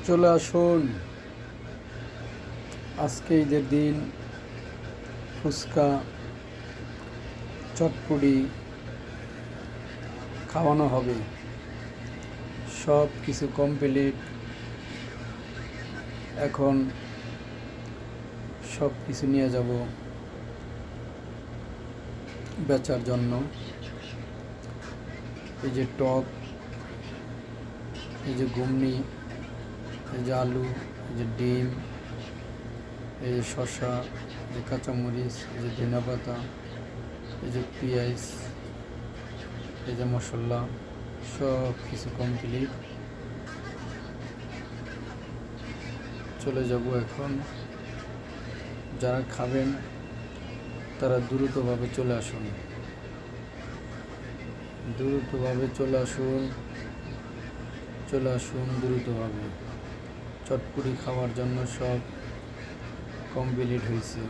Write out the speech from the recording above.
চলে আসুন, আজকে ঈদের দিন। ফুচকা, চটপটি খাওয়ানো হবে। সব কিছু কমপ্লিট। এখন সব কিছু নিয়ে যাব বেচার জন্য। এই যে টক, এই যে ঘুগনি, এই যে আলু, এই যে ডিম, এই যে শসা, এই যে কাঁচামরিচ, এই যে ধনেপাতা, এই যে পেঁয়াজ, এই যে মশলা, সব কিছু কমপ্লিট। চলে যাব এখন। যারা খাবেন তারা দ্রুতভাবে চলে আসুন, চলে আসুন দ্রুতভাবে। চটপটি খাওয়ার জন্য সব কমপ্লিট হয়েছে।